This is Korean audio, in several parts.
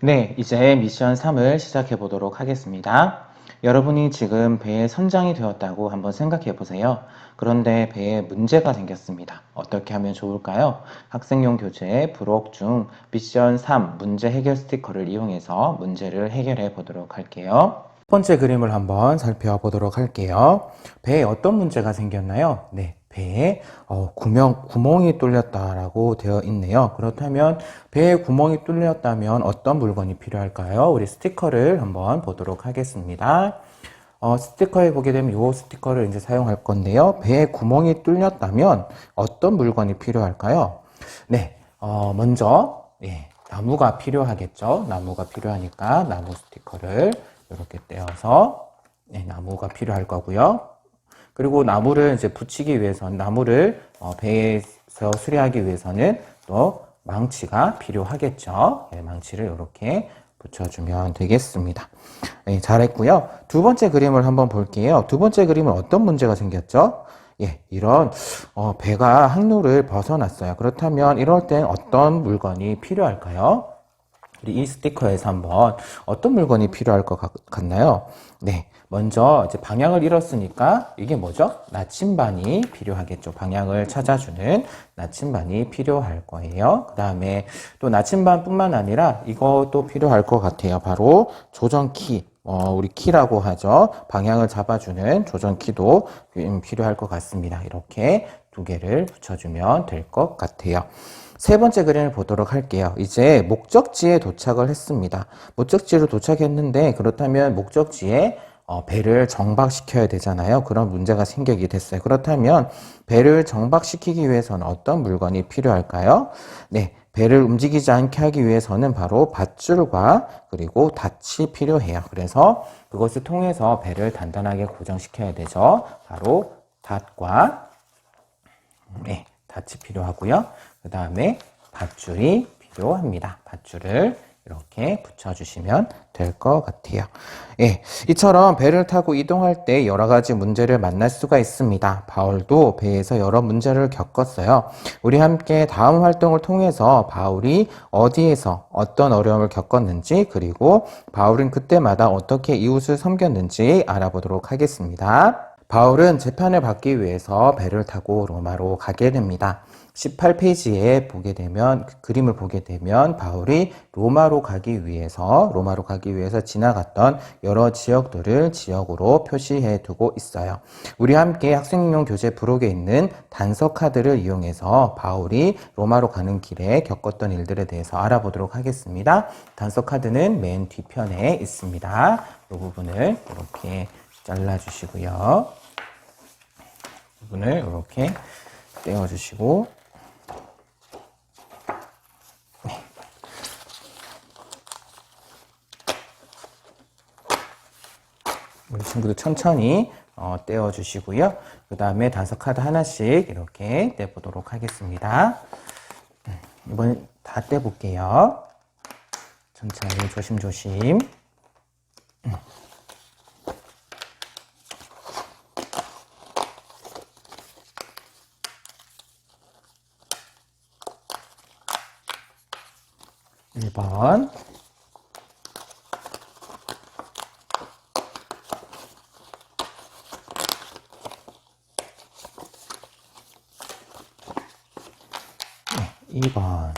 네, 이제 미션 3을 시작해 보도록 하겠습니다. 여러분이 지금 배에 선장이 되었다고 한번 생각해 보세요. 그런데 배에 문제가 생겼습니다. 어떻게 하면 좋을까요? 학생용 교재 부록 중 미션 3 문제 해결 스티커를 이용해서 문제를 해결해 보도록 할게요. 첫 번째 그림을 한번 살펴보도록 할게요. 배에 어떤 문제가 생겼나요? 네, 배에 구멍이 뚫렸다라고 되어 있네요. 그렇다면 배에 구멍이 뚫렸다면 어떤 물건이 필요할까요? 우리 스티커를 한번 보도록 하겠습니다. 스티커에 보게 되면 이 스티커를 이제 사용할 건데요. 배에 구멍이 뚫렸다면 어떤 물건이 필요할까요? 네, 먼저 나무가 필요하겠죠. 나무가 필요하니까 나무 스티커를 이렇게 떼어서 나무가 필요할 거고요. 그리고 나무를 이제 붙이기 위해서는 나무를 배에서 수리하기 위해서는 또 망치가 필요하겠죠. 망치를 이렇게 붙여주면 되겠습니다. 잘했고요. 두 번째 그림을 한번 볼게요. 두 번째 그림은 어떤 문제가 생겼죠? 이런 배가 항로를 벗어났어요. 그렇다면 이럴 땐 어떤 물건이 필요할까요? 우리 이 스티커에서 한번 어떤 물건이 필요할 것 같나요? 네, 먼저 이제 방향을 잃었으니까 이게 뭐죠? 나침반이 필요하겠죠. 방향을 찾아주는 나침반이 필요할 거예요. 그 다음에 또 나침반뿐만 아니라 이것도 필요할 것 같아요. 바로 조정키. 우리 키라고 하죠. 방향을 잡아주는 조정키도 필요할 것 같습니다. 이렇게 두 개를 붙여주면 될 것 같아요. 세 번째 그림을 보도록 할게요. 이제 목적지에 도착을 했습니다. 목적지로 도착했는데 그렇다면 목적지에 배를 정박시켜야 되잖아요. 그런 문제가 생기게 됐어요. 그렇다면 배를 정박시키기 위해서는 어떤 물건이 필요할까요? 네, 배를 움직이지 않게 하기 위해서는 바로 밧줄과 그리고 닷이 필요해요. 그래서 그것을 통해서 배를 단단하게 고정시켜야 되죠. 바로 닷과 닷이 필요하고요. 그 다음에 밧줄이 필요합니다. 밧줄을 이렇게 붙여주시면 될 것 같아요. 이처럼 배를 타고 이동할 때 여러 가지 문제를 만날 수가 있습니다. 바울도 배에서 여러 문제를 겪었어요. 우리 함께 다음 활동을 통해서 바울이 어디에서 어떤 어려움을 겪었는지 그리고 바울은 그때마다 어떻게 이웃을 섬겼는지 알아보도록 하겠습니다. 바울은 재판을 받기 위해서 배를 타고 로마로 가게 됩니다. 18페이지에 보게 되면 그림을 보게 되면 바울이 로마로 가기 위해서 지나갔던 여러 지역들을 지역으로 표시해 두고 있어요. 우리 함께 학생용 교재 부록에 있는 단서 카드를 이용해서 바울이 로마로 가는 길에 겪었던 일들에 대해서 알아보도록 하겠습니다. 단서 카드는 맨 뒤편에 있습니다. 이 부분을 이렇게 잘라주시고요. 부분을 이렇게 떼어주시고 우리 친구들 천천히 떼어주시고요. 그 다음에 단서 카드 하나씩 이렇게 떼보도록 하겠습니다. 이번엔 다 떼볼게요. 천천히 조심조심. 1번 2번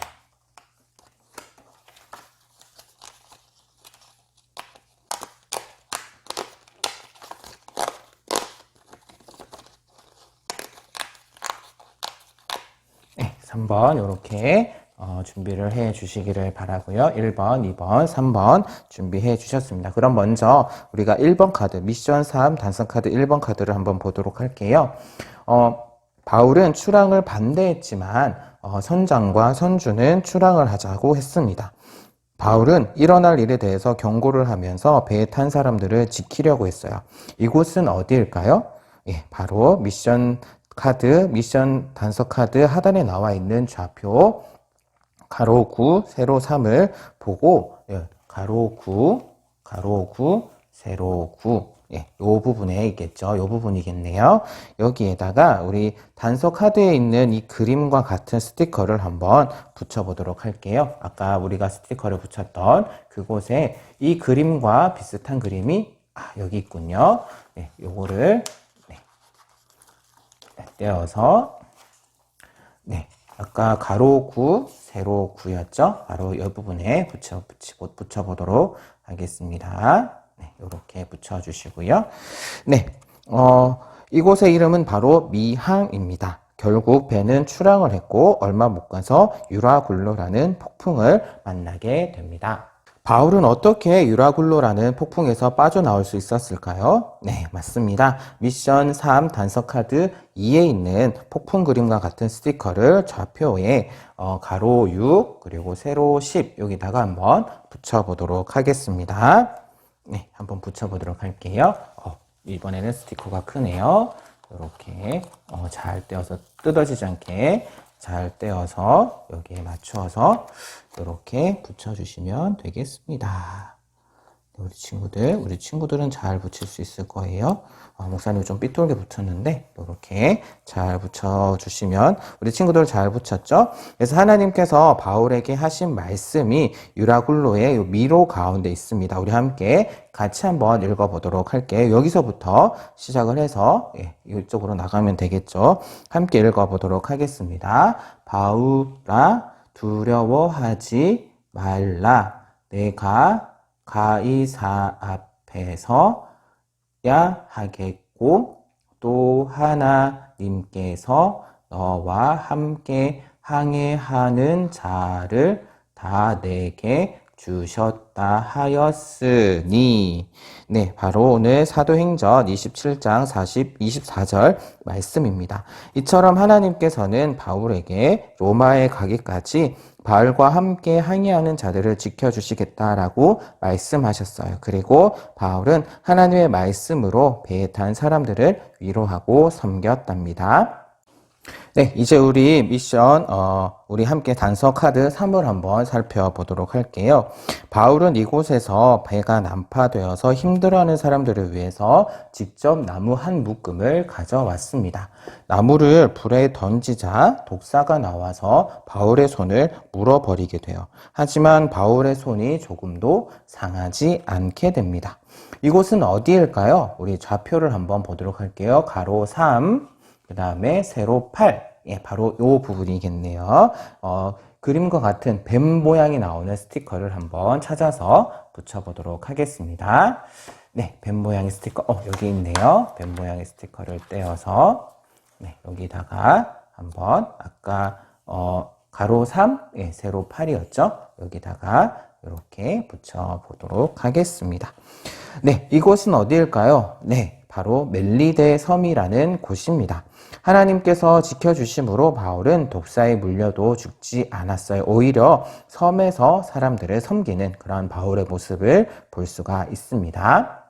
3번 이렇게 준비를 해 주시기를 바라고요. 1번, 2번, 3번 준비해 주셨습니다. 그럼 먼저 우리가 1번 카드, 미션 3 단서 카드 1번 카드를 한번 보도록 할게요. 바울은 출항을 반대했지만 선장과 선주는 출항을 하자고 했습니다. 바울은 일어날 일에 대해서 경고를 하면서 배에 탄 사람들을 지키려고 했어요. 이곳은 어디일까요? 바로 미션 단서 카드 하단에 나와 있는 좌표 가로 9, 세로 3을 보고 가로 9, 세로 9 예, 요 부분에 있겠죠. 요 부분이겠네요. 여기에다가 우리 단서 카드에 있는 이 그림과 같은 스티커를 한번 붙여보도록 할게요. 아까 우리가 스티커를 붙였던 그곳에 이 그림과 비슷한 그림이 여기 있군요. 네, 요거를 네, 떼어서 네, 아까 가로 9, 세로 9였죠? 바로 이 부분에 붙여보도록 하겠습니다. 네, 이렇게 붙여주시고요. 네, 이곳의 이름은 바로 미항입니다. 결국 배는 출항을 했고 얼마 못 가서 유라굴로라는 폭풍을 만나게 됩니다. 바울은 어떻게 유라굴로라는 폭풍에서 빠져나올 수 있었을까요? 네, 맞습니다. 미션 3 단서 카드 2에 있는 폭풍 그림과 같은 스티커를 좌표에 가로 6 그리고 세로 10 여기다가 한번 붙여보도록 하겠습니다. 네, 한번 붙여보도록 할게요. 이번에는 스티커가 크네요. 이렇게 잘 떼어서 뜯어지지 않게 잘 떼어서 여기에 맞추어서 이렇게 붙여주시면 되겠습니다. 우리 친구들은 잘 붙일 수 있을 거예요. 목사님 좀 삐뚤게 붙였는데 이렇게 잘 붙여주시면 우리 친구들 잘 붙였죠? 그래서 하나님께서 바울에게 하신 말씀이 유라굴로의 미로 가운데 있습니다. 우리 함께 같이 한번 읽어보도록 할게요. 여기서부터 시작을 해서 이쪽으로 나가면 되겠죠? 함께 읽어보도록 하겠습니다. 바울아 두려워하지 말라. 내가 가이사 앞에서 야 하겠고 또 하나님께서 너와 함께 항해하는 자를 다 내게 주셨다 하였으니 네, 바로 오늘 사도행전 27장 24절 말씀입니다. 이처럼 하나님께서는 바울에게 로마에 가기까지 바울과 함께 항해하는 자들을 지켜주시겠다라고 말씀하셨어요. 그리고 바울은 하나님의 말씀으로 배에 탄 사람들을 위로하고 섬겼답니다. 네, 이제 우리 미션, 우리 함께 단서 카드 3을 한번 살펴보도록 할게요. 바울은 이곳에서 배가 난파되어서 힘들어하는 사람들을 위해서 직접 나무 한 묶음을 가져왔습니다. 나무를 불에 던지자 독사가 나와서 바울의 손을 물어버리게 돼요. 하지만 바울의 손이 조금도 상하지 않게 됩니다. 이곳은 어디일까요? 우리 좌표를 한번 보도록 할게요. 가로 3, 그 다음에 세로 8. 예, 바로 요 부분이겠네요. 그림과 같은 뱀 모양이 나오는 스티커를 한번 찾아서 붙여보도록 하겠습니다. 네, 뱀 모양의 스티커, 여기 있네요. 뱀 모양의 스티커를 떼어서, 네, 여기다가 한번, 아까, 가로 3, 예, 세로 8이었죠? 여기다가 이렇게 붙여보도록 하겠습니다. 네, 이곳은 어디일까요? 네, 바로 멜리데 섬이라는 곳입니다. 하나님께서 지켜주심으로 바울은 독사에 물려도 죽지 않았어요. 오히려 섬에서 사람들을 섬기는 그런 바울의 모습을 볼 수가 있습니다.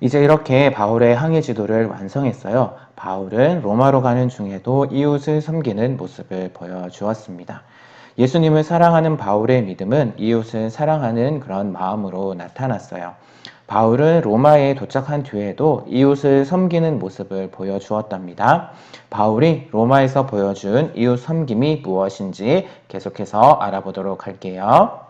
이제 이렇게 바울의 항해 지도를 완성했어요. 바울은 로마로 가는 중에도 이웃을 섬기는 모습을 보여주었습니다. 예수님을 사랑하는 바울의 믿음은 이웃을 사랑하는 그런 마음으로 나타났어요. 바울은 로마에 도착한 뒤에도 이웃을 섬기는 모습을 보여주었답니다. 바울이 로마에서 보여준 이웃 섬김이 무엇인지 계속해서 알아보도록 할게요.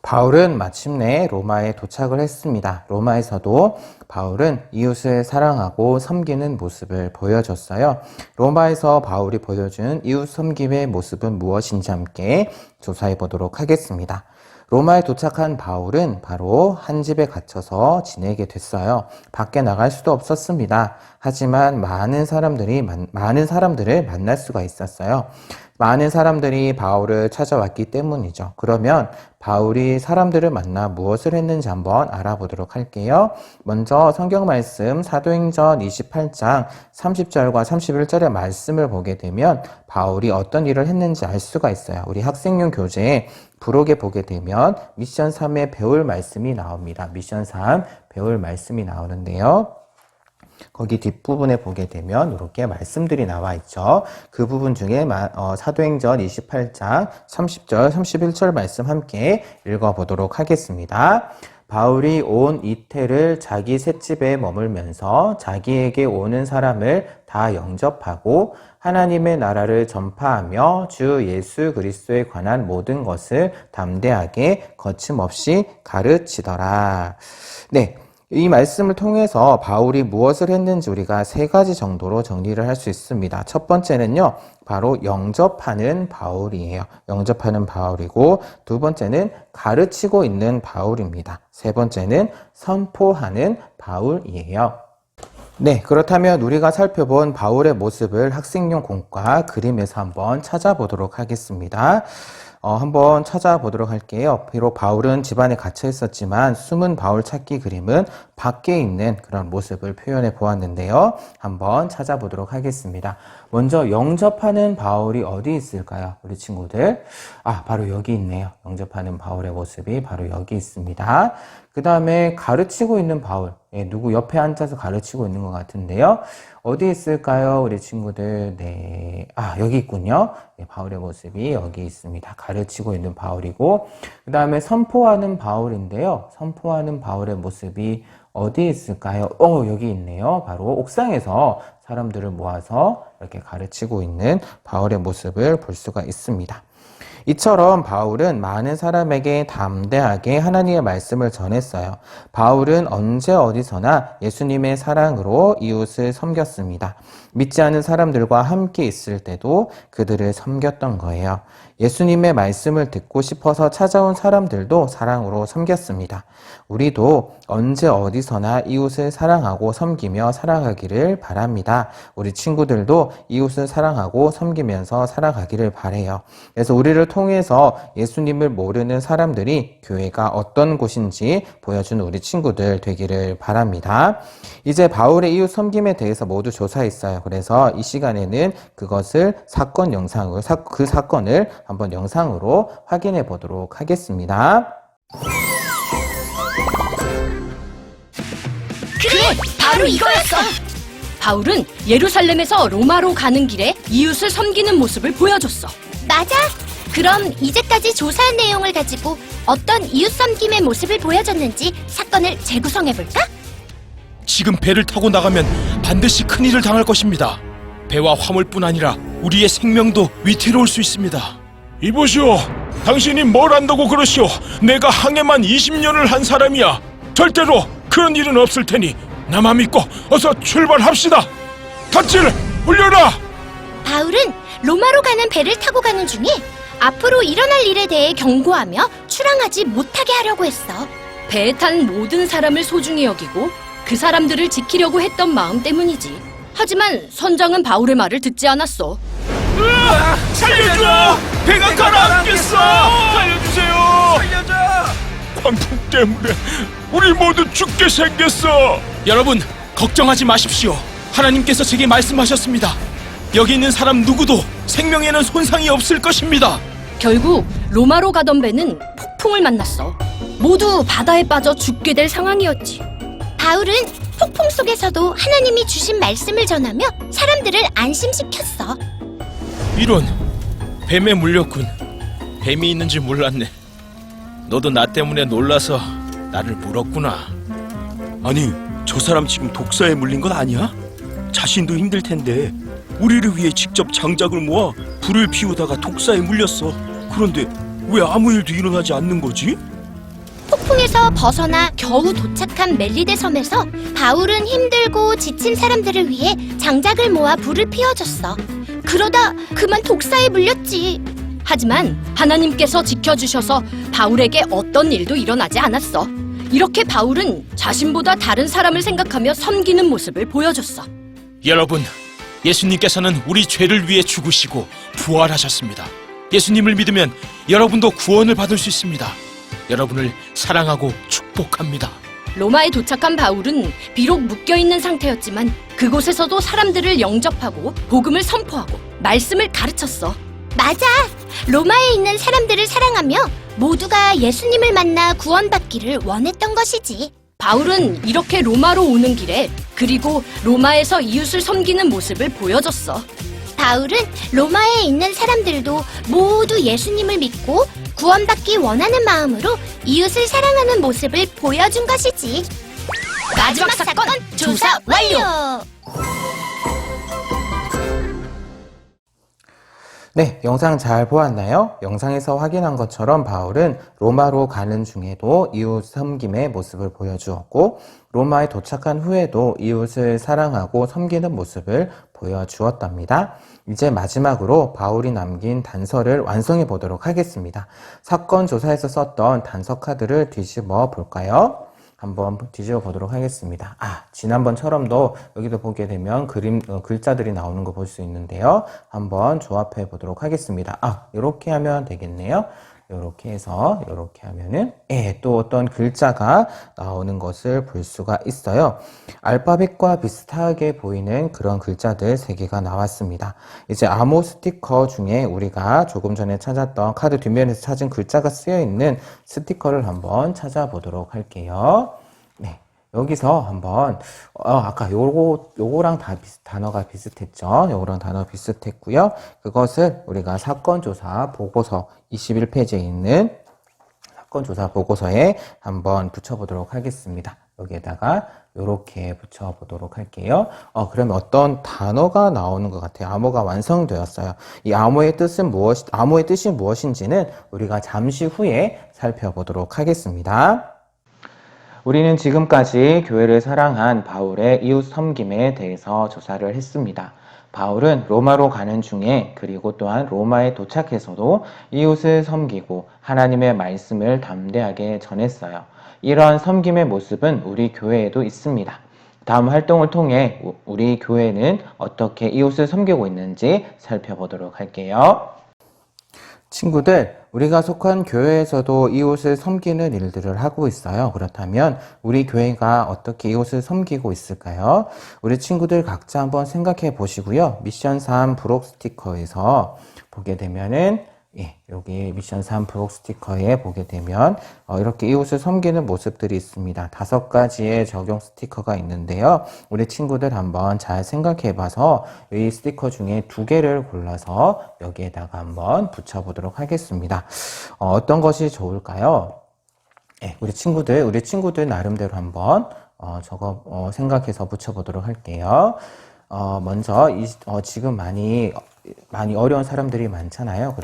바울은 마침내 로마에 도착을 했습니다. 로마에서도 바울은 이웃을 사랑하고 섬기는 모습을 보여줬어요. 로마에서 바울이 보여준 이웃 섬김의 모습은 무엇인지 함께 조사해 보도록 하겠습니다. 로마에 도착한 바울은 바로 한 집에 갇혀서 지내게 됐어요. 밖에 나갈 수도 없었습니다. 하지만 많은 사람들을 만날 수가 있었어요. 많은 사람들이 바울을 찾아왔기 때문이죠. 그러면 바울이 사람들을 만나 무엇을 했는지 한번 알아보도록 할게요. 먼저 성경 말씀 사도행전 28장 30절과 31절의 말씀을 보게 되면 바울이 어떤 일을 했는지 알 수가 있어요. 우리 학생용 교재에 부록에 보게 되면 미션 3에 배울 말씀이 나옵니다. 미션 3 배울 말씀이 나오는데요. 거기 뒷부분에 보게 되면 이렇게 말씀들이 나와 있죠. 그 부분 중에 사도행전 28장 30절, 31절 말씀 함께 읽어보도록 하겠습니다. 바울이 온 이태를 자기 셋집에 머물면서 자기에게 오는 사람을 다 영접하고 하나님의 나라를 전파하며 주 예수 그리스도에 관한 모든 것을 담대하게 거침없이 가르치더라. 네. 이 말씀을 통해서 바울이 무엇을 했는지 우리가 세 가지 정도로 정리를 할 수 있습니다. 첫 번째는요, 바로 영접하는 바울이에요. 영접하는 바울이고, 두 번째는 가르치고 있는 바울입니다. 세 번째는 선포하는 바울이에요. 네, 그렇다면 우리가 살펴본 바울의 모습을 학생용 공과 그림에서 한번 찾아보도록 하겠습니다. 한번 찾아보도록 할게요. 비록 바울은 집안에 갇혀 있었지만 숨은 바울 찾기 그림은 밖에 있는 그런 모습을 표현해 보았는데요. 한번 찾아보도록 하겠습니다. 먼저 영접하는 바울이 어디 있을까요? 우리 친구들. 바로 여기 있네요. 영접하는 바울의 모습이 바로 여기 있습니다. 그 다음에 가르치고 있는 바울. 누구 옆에 앉아서 가르치고 있는 것 같은데요. 어디 있을까요? 우리 친구들. 네. 여기 있군요. 네, 바울의 모습이 여기 있습니다. 가르치고 있는 바울이고, 그 다음에 선포하는 바울인데요. 선포하는 바울의 모습이 어디 있을까요? 여기 있네요. 바로 옥상에서 사람들을 모아서 이렇게 가르치고 있는 바울의 모습을 볼 수가 있습니다. 이처럼 바울은 많은 사람에게 담대하게 하나님의 말씀을 전했어요. 바울은 언제 어디서나 예수님의 사랑으로 이웃을 섬겼습니다. 믿지 않은 사람들과 함께 있을 때도 그들을 섬겼던 거예요. 예수님의 말씀을 듣고 싶어서 찾아온 사람들도 사랑으로 섬겼습니다. 우리도 언제 어디서나 이웃을 사랑하고 섬기며 살아가기를 바랍니다. 우리 친구들도 이웃을 사랑하고 섬기면서 살아가기를 바래요. 그래서 우리를 통해서 예수님을 모르는 사람들이 교회가 어떤 곳인지 보여주는 우리 친구들 되기를 바랍니다. 이제 바울의 이웃 섬김에 대해서 모두 조사했어요. 그래서 이 시간에는 그것을 그 사건을 한번 영상으로 확인해 보도록 하겠습니다. 그래! 바로 이거였어! 바울은 예루살렘에서 로마로 가는 길에 이웃을 섬기는 모습을 보여줬어. 맞아. 그럼 이제까지 조사한 내용을 가지고 어떤 이웃 섬김의 모습을 보여줬는지 사건을 재구성해볼까? 지금 배를 타고 나가면 반드시 큰일을 당할 것입니다. 배와 화물뿐 아니라 우리의 생명도 위태로울 수 있습니다. 이보시오, 당신이 뭘 안다고 그러시오? 내가 항해만 20년을 한 사람이야. 절대로 그런 일은 없을 테니 나만 믿고 어서 출발합시다. 닷질 올려라. 바울은 로마로 가는 배를 타고 가는 중에 앞으로 일어날 일에 대해 경고하며 출항하지 못하게 하려고 했어. 배에 탄 모든 사람을 소중히 여기고 그 사람들을 지키려고 했던 마음 때문이지. 하지만 선장은 바울의 말을 듣지 않았어. 살려줘! 배가 가라앉겠어! 살려주세요! 살려줘! 광풍 때문에 우리 모두 죽게 생겼어! 여러분, 걱정하지 마십시오. 하나님께서 제게 말씀하셨습니다. 여기 있는 사람 누구도 생명에는 손상이 없을 것입니다. 결국 로마로 가던 배는 폭풍을 만났어. 모두 바다에 빠져 죽게 될 상황이었지. 바울은 폭풍 속에서도 하나님이 주신 말씀을 전하며 사람들을 안심시켰어. 이런, 뱀에 물렸군. 뱀이 있는지 몰랐네. 너도 나 때문에 놀라서 나를 물었구나. 아니, 저 사람 지금 독사에 물린 건 아니야? 자신도 힘들 텐데 우리를 위해 직접 장작을 모아 불을 피우다가 독사에 물렸어. 그런데 왜 아무 일도 일어나지 않는 거지? 폭풍에서 벗어나 겨우 도착한 멜리데 섬에서 바울은 힘들고 지친 사람들을 위해 장작을 모아 불을 피워줬어. 그러다 그만 독사에 물렸지. 하지만 하나님께서 지켜주셔서 바울에게 어떤 일도 일어나지 않았어. 이렇게 바울은 자신보다 다른 사람을 생각하며 섬기는 모습을 보여줬어. 여러분, 예수님께서는 우리 죄를 위해 죽으시고 부활하셨습니다. 예수님을 믿으면 여러분도 구원을 받을 수 있습니다. 여러분을 사랑하고 축복합니다. 로마에 도착한 바울은 비록 묶여있는 상태였지만 그곳에서도 사람들을 영접하고 복음을 선포하고 말씀을 가르쳤어. 맞아. 로마에 있는 사람들을 사랑하며 모두가 예수님을 만나 구원받기를 원했던 것이지. 바울은 이렇게 로마로 오는 길에 그리고 로마에서 이웃을 섬기는 모습을 보여줬어. 바울은 로마에 있는 사람들도 모두 예수님을 믿고 구원받기 원하는 마음으로 이웃을 사랑하는 모습을 보여준 것이지. 마지막 사건 조사 완료. 네, 영상 잘 보았나요? 영상에서 확인한 것처럼 바울은 로마로 가는 중에도 이웃 섬김의 모습을 보여주었고, 로마에 도착한 후에도 이웃을 사랑하고 섬기는 모습을 보여주었답니다. 이제 마지막으로 바울이 남긴 단서를 완성해 보도록 하겠습니다. 사건 조사에서 썼던 단서 카드를 뒤집어 볼까요? 한번 뒤집어 보도록 하겠습니다. 지난번처럼도 여기도 보게 되면 글자들이 나오는 거 볼 수 있는데요. 한번 조합해 보도록 하겠습니다. 이렇게 하면 되겠네요. 이렇게 해서 이렇게 하면은 또 어떤 글자가 나오는 것을 볼 수가 있어요. 알파벳과 비슷하게 보이는 그런 글자들 3개가 나왔습니다. 이제 암호 스티커 중에 우리가 조금 전에 찾았던 카드 뒷면에서 찾은 글자가 쓰여 있는 스티커를 한번 찾아보도록 할게요. 네. 여기서 한번 아까 요거랑 단어가 비슷했죠. 요거랑 단어 비슷했고요. 그것을 우리가 사건조사 보고서 21페이지에 있는 사건조사 보고서에 한번 붙여보도록 하겠습니다. 여기에다가 요렇게 붙여보도록 할게요. 그러면 어떤 단어가 나오는 것 같아요. 암호가 완성되었어요. 이 암호의 뜻이 무엇인지는 우리가 잠시 후에 살펴보도록 하겠습니다. 우리는 지금까지 교회를 사랑한 바울의 이웃 섬김에 대해서 조사를 했습니다. 바울은 로마로 가는 중에 그리고 또한 로마에 도착해서도 이웃을 섬기고 하나님의 말씀을 담대하게 전했어요. 이러한 섬김의 모습은 우리 교회에도 있습니다. 다음 활동을 통해 우리 교회는 어떻게 이웃을 섬기고 있는지 살펴보도록 할게요. 친구들, 우리가 속한 교회에서도 이웃을 섬기는 일들을 하고 있어요. 그렇다면 우리 교회가 어떻게 이웃을 섬기고 있을까요? 우리 친구들 각자 한번 생각해 보시고요. 미션 3 부록 스티커에서 보게 되면은 여기 미션 3 부록 스티커에 보게 되면 이렇게 이웃을 섬기는 모습들이 있습니다. 5가지의 적용 스티커가 있는데요. 우리 친구들 한번 잘 생각해 봐서 이 스티커 중에 2개를 골라서 여기에다가 한번 붙여보도록 하겠습니다. 어떤 것이 좋을까요? 우리 친구들 나름대로 한번 생각해서 붙여보도록 할게요. 먼저 지금 많이 어려운 사람들이 많잖아요.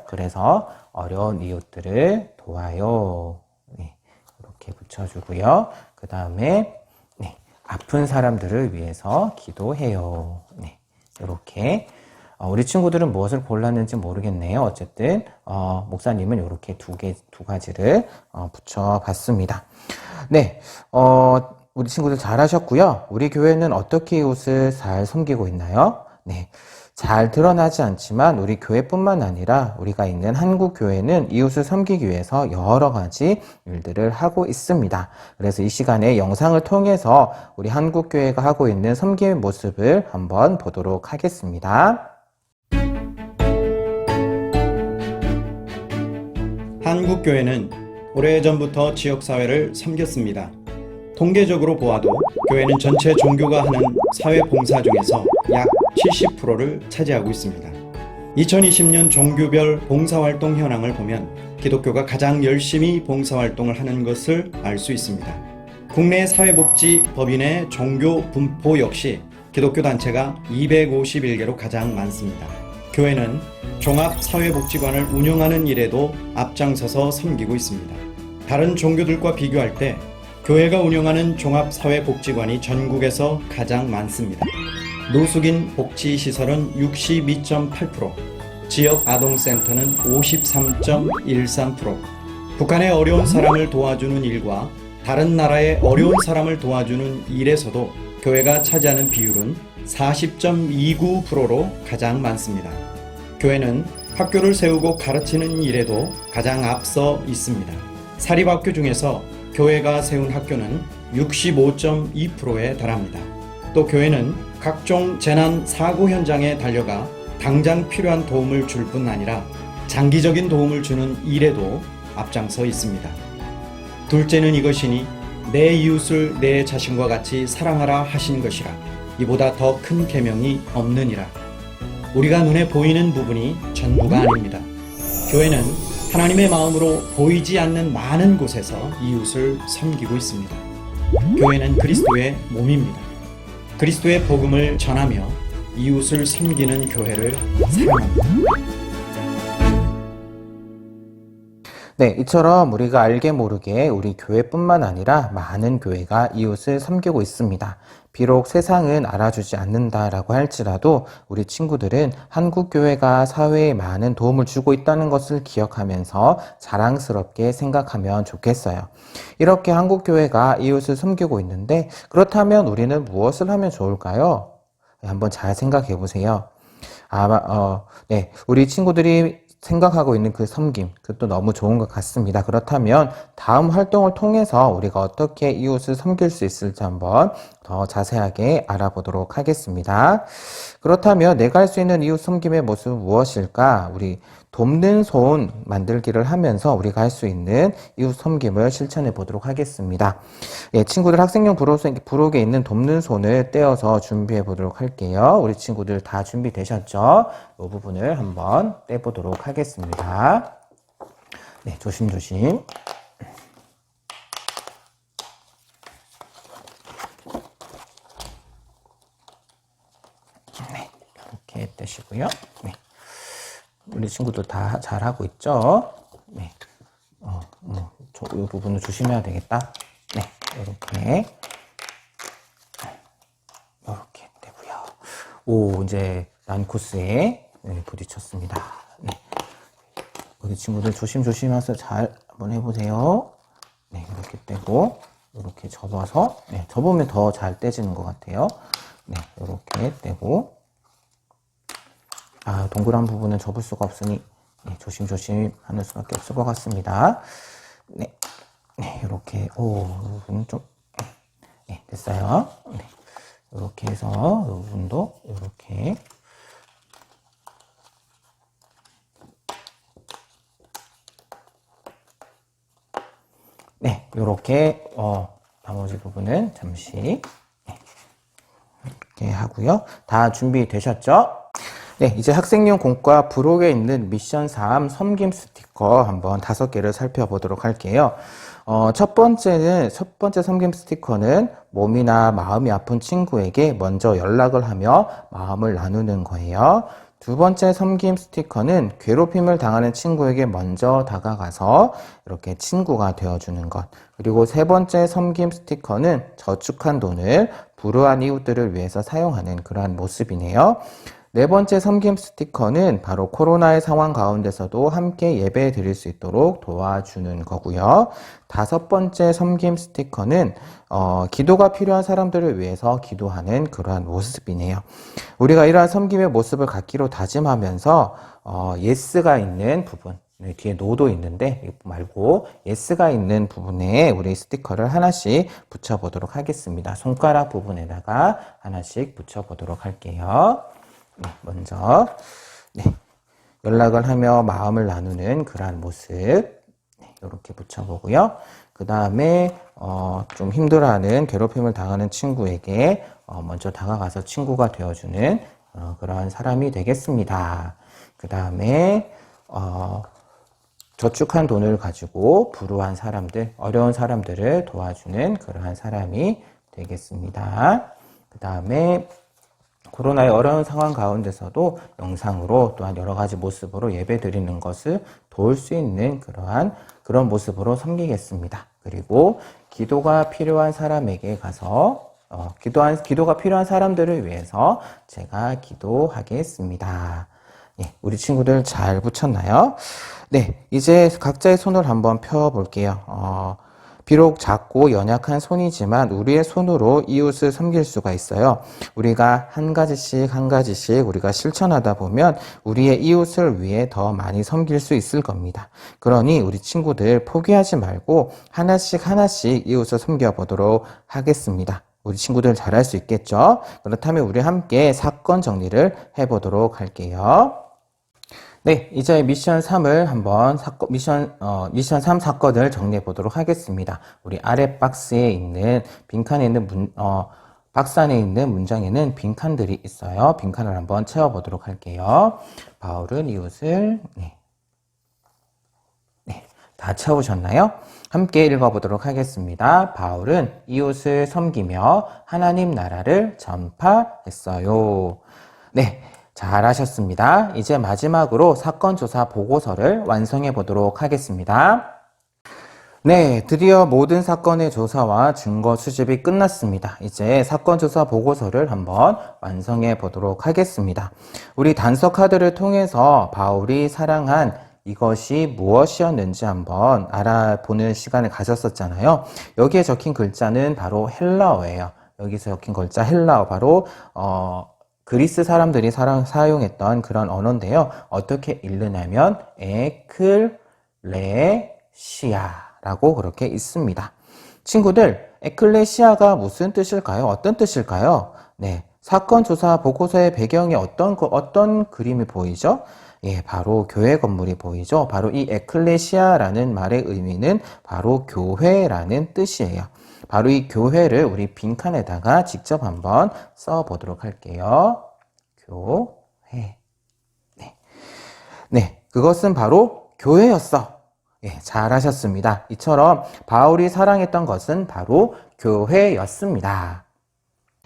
그래서 어려운 이웃들을 도와요. 이렇게 붙여주고요. 그 다음에 아픈 사람들을 위해서 기도해요. 이렇게 우리 친구들은 무엇을 골랐는지 모르겠네요. 어쨌든 목사님은 이렇게 두 가지를 붙여봤습니다. 우리 친구들 잘하셨고요. 우리 교회는 어떻게 이웃을 잘 섬기고 있나요? 잘 드러나지 않지만 우리 교회뿐만 아니라 우리가 있는 한국 교회는 이웃을 섬기기 위해서 여러 가지 일들을 하고 있습니다. 그래서 이 시간에 영상을 통해서 우리 한국 교회가 하고 있는 섬김의 모습을 한번 보도록 하겠습니다. 한국 교회는 오래전부터 지역사회를 섬겼습니다. 통계적으로 보아도 교회는 전체 종교가 하는 사회 봉사 중에서 약 70%를 차지하고 있습니다. 2020년 종교별 봉사활동 현황을 보면 기독교가 가장 열심히 봉사활동을 하는 것을 알 수 있습니다. 국내 사회복지법인의 종교 분포 역시 기독교 단체가 251개로 가장 많습니다. 교회는 종합사회복지관을 운영하는 일에도 앞장서서 섬기고 있습니다. 다른 종교들과 비교할 때 교회가 운영하는 종합사회복지관이 전국에서 가장 많습니다. 노숙인 복지시설은 62.8%, 지역 아동센터는 53.13%, 북한의 어려운 사람을 도와주는 일과 다른 나라의 어려운 사람을 도와주는 일에서도 교회가 차지하는 비율은 40.29%로 가장 많습니다. 교회는 학교를 세우고 가르치는 일에도 가장 앞서 있습니다. 사립학교 중에서 교회가 세운 학교는 65.2%에 달합니다. 또 교회는 각종 재난 사고 현장에 달려가 당장 필요한 도움을 줄 뿐 아니라 장기적인 도움을 주는 일에도 앞장서 있습니다. 둘째는 이것이니 내 이웃을 내 자신과 같이 사랑하라 하신 것이라. 이보다 더 큰 계명이 없느니라. 우리가 눈에 보이는 부분이 전부가 아닙니다. 교회는 하나님의 마음으로 보이지 않는 많은 곳에서 이웃을 섬기고 있습니다. 교회는 그리스도의 몸입니다. 그리스도의 복음을 전하며 이웃을 섬기는 교회를 사랑합니다. 네, 이처럼 우리가 알게 모르게 우리 교회뿐만 아니라 많은 교회가 이웃을 섬기고 있습니다. 비록 세상은 알아주지 않는다라고 할지라도 우리 친구들은 한국 교회가 사회에 많은 도움을 주고 있다는 것을 기억하면서 자랑스럽게 생각하면 좋겠어요. 이렇게 한국 교회가 이웃을 섬기고 있는데 그렇다면 우리는 무엇을 하면 좋을까요? 한번 잘 생각해 보세요. 우리 친구들이 생각하고 있는 그 섬김, 그것도 너무 좋은 것 같습니다. 그렇다면 다음 활동을 통해서 우리가 어떻게 이웃을 섬길 수 있을지 한번 더 자세하게 알아보도록 하겠습니다. 그렇다면 내가 할 수 있는 이웃 섬김의 모습은 무엇일까? 우리 돕는 손 만들기를 하면서 우리가 할 수 있는 이웃 섬김을 실천해 보도록 하겠습니다. 예, 친구들 학생용 부록에 있는 돕는 손을 떼어서 준비해 보도록 할게요. 우리 친구들 다 준비되셨죠? 이 부분을 한번 떼보도록 하겠습니다. 네, 조심조심. 네, 이렇게 떼시고요. 네. 우리 친구들 다 잘하고 있죠? 네. 이 부분을 조심해야 되겠다. 네. 이렇게 되고요. 오, 이제 난 코스에 부딪혔습니다. 네. 우리 친구들 조심조심해서 잘 한번 해보세요. 네. 이렇게 떼고, 이렇게 접어서, 네. 접으면 더 잘 떼지는 것 같아요. 네. 이렇게 떼고, 동그란 부분은 접을 수가 없으니 네, 조심조심 하는 수밖에 없을 것 같습니다. 네, 이렇게 이 부분은 좀 됐어요. 네, 이렇게 해서 이 부분도 이렇게 이렇게 나머지 부분은 잠시 이렇게 하고요. 다 준비되셨죠? 네, 이제 학생용 공과 부록에 있는 미션 3 섬김 스티커 한번 5개를 살펴보도록 할게요. 첫 번째 섬김 스티커는 몸이나 마음이 아픈 친구에게 먼저 연락을 하며 마음을 나누는 거예요. 두 번째 섬김 스티커는 괴롭힘을 당하는 친구에게 먼저 다가가서 이렇게 친구가 되어주는 것. 그리고 세 번째 섬김 스티커는 저축한 돈을 불우한 이웃들을 위해서 사용하는 그러한 모습이네요. 네 번째 섬김 스티커는 바로 코로나의 상황 가운데서도 함께 예배 드릴 수 있도록 도와주는 거고요. 다섯 번째 섬김 스티커는 기도가 필요한 사람들을 위해서 기도하는 그러한 모습이네요. 우리가 이러한 섬김의 모습을 갖기로 다짐하면서 예스가 있는 부분, 뒤에 노도 있는데 이거 말고 예스가 있는 부분에 우리 스티커를 하나씩 붙여보도록 하겠습니다. 손가락 부분에다가 하나씩 붙여보도록 할게요. 네, 먼저 연락을 하며 마음을 나누는 그러한 모습 이렇게 붙여보고요. 그 다음에 좀 힘들어하는 괴롭힘을 당하는 친구에게 먼저 다가가서 친구가 되어주는 그러한 사람이 되겠습니다. 그 다음에 저축한 돈을 가지고 불우한 사람들, 어려운 사람들을 도와주는 그러한 사람이 되겠습니다. 그 다음에 코로나의 어려운 상황 가운데서도 영상으로 또한 여러 가지 모습으로 예배 드리는 것을 도울 수 있는 그런 모습으로 섬기겠습니다. 그리고 기도가 필요한 사람에게 가서 기도가 필요한 사람들을 위해서 제가 기도하겠습니다. 우리 친구들 잘 붙였나요? 네, 이제 각자의 손을 한번 펴볼게요. 비록 작고 연약한 손이지만 우리의 손으로 이웃을 섬길 수가 있어요. 우리가 한 가지씩 우리가 실천하다 보면 우리의 이웃을 위해 더 많이 섬길 수 있을 겁니다. 그러니 우리 친구들 포기하지 말고 하나씩 이웃을 섬겨보도록 하겠습니다. 우리 친구들 잘할 수 있겠죠? 그렇다면 우리 함께 사건 정리를 해보도록 할게요. 네, 이제 미션 3을 한번 미션 3 사건을 정리해 보도록 하겠습니다. 우리 아래 박스에 있는 빈칸에 있는 박스 안에 있는 문장에는 빈칸들이 있어요. 빈칸을 한번 채워보도록 할게요. 바울은 이웃을 다 채우셨나요? 함께 읽어보도록 하겠습니다. 바울은 이웃을 섬기며 하나님 나라를 전파했어요. 네, 잘하셨습니다. 이제 마지막으로 사건 조사 보고서를 완성해 보도록 하겠습니다. 네, 드디어 모든 사건의 조사와 증거 수집이 끝났습니다. 이제 사건 조사 보고서를 한번 완성해 보도록 하겠습니다. 우리 단서 카드를 통해서 바울이 사랑한 이것이 무엇이었는지 한번 알아보는 시간을 가졌었잖아요. 여기에 적힌 글자는 바로 헬라어예요. 여기서 적힌 글자 헬라어 바로 그리스 사람들이 사용했던 그런 언어인데요. 어떻게 읽느냐면 에클레시아라고 그렇게 있습니다. 친구들, 에클레시아가 무슨 뜻일까요? 어떤 뜻일까요? 네, 사건 조사 보고서의 배경에 어떤 그림이 보이죠? 예, 바로 교회 건물이 보이죠? 바로 이 에클레시아라는 말의 의미는 바로 교회라는 뜻이에요. 바로 이 교회를 우리 빈칸에다가 직접 한번 써보도록 할게요. 교회. 네, 그것은 바로 교회였어. 예, 잘하셨습니다. 이처럼 바울이 사랑했던 것은 바로 교회였습니다.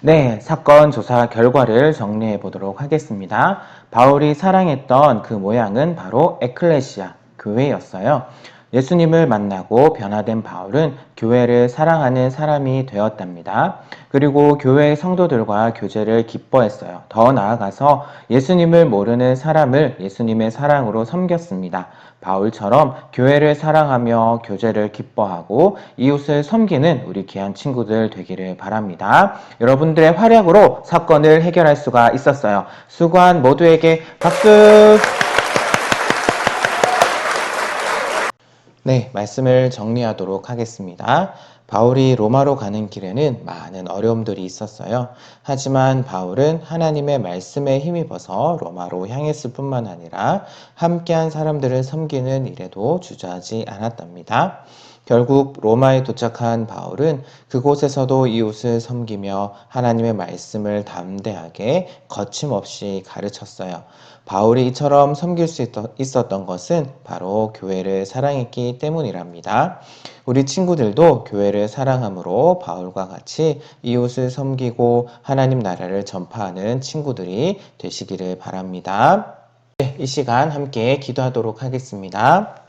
네, 사건 조사 결과를 정리해 보도록 하겠습니다. 바울이 사랑했던 그 모양은 바로 에클레시아, 교회였어요. 예수님을 만나고 변화된 바울은 교회를 사랑하는 사람이 되었답니다. 그리고 교회 성도들과 교제를 기뻐했어요. 더 나아가서 예수님을 모르는 사람을 예수님의 사랑으로 섬겼습니다. 바울처럼 교회를 사랑하며 교제를 기뻐하고 이웃을 섬기는 우리 귀한 친구들 되기를 바랍니다. 여러분들의 활약으로 사건을 해결할 수가 있었어요. 수고한 모두에게 박수! 네, 말씀을 정리하도록 하겠습니다. 바울이 로마로 가는 길에는 많은 어려움들이 있었어요. 하지만 바울은 하나님의 말씀에 힘입어서 로마로 향했을 뿐만 아니라 함께한 사람들을 섬기는 일에도 주저하지 않았답니다. 결국 로마에 도착한 바울은 그곳에서도 이웃을 섬기며 하나님의 말씀을 담대하게 거침없이 가르쳤어요. 바울이 이처럼 섬길 수 있었던 것은 바로 교회를 사랑했기 때문이랍니다. 우리 친구들도 교회를 사랑함으로 바울과 같이 이웃을 섬기고 하나님 나라를 전파하는 친구들이 되시기를 바랍니다. 네, 이 시간 함께 기도하도록 하겠습니다.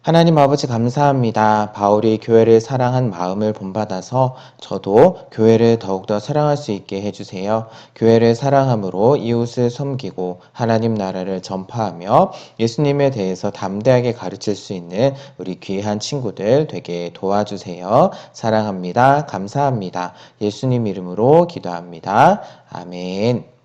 하나님 아버지 감사합니다. 바울이 교회를 사랑한 마음을 본받아서 저도 교회를 더욱더 사랑할 수 있게 해주세요. 교회를 사랑함으로 이웃을 섬기고 하나님 나라를 전파하며 예수님에 대해서 담대하게 가르칠 수 있는 우리 귀한 친구들 되게 도와주세요. 사랑합니다. 감사합니다. 예수님 이름으로 기도합니다. 아멘.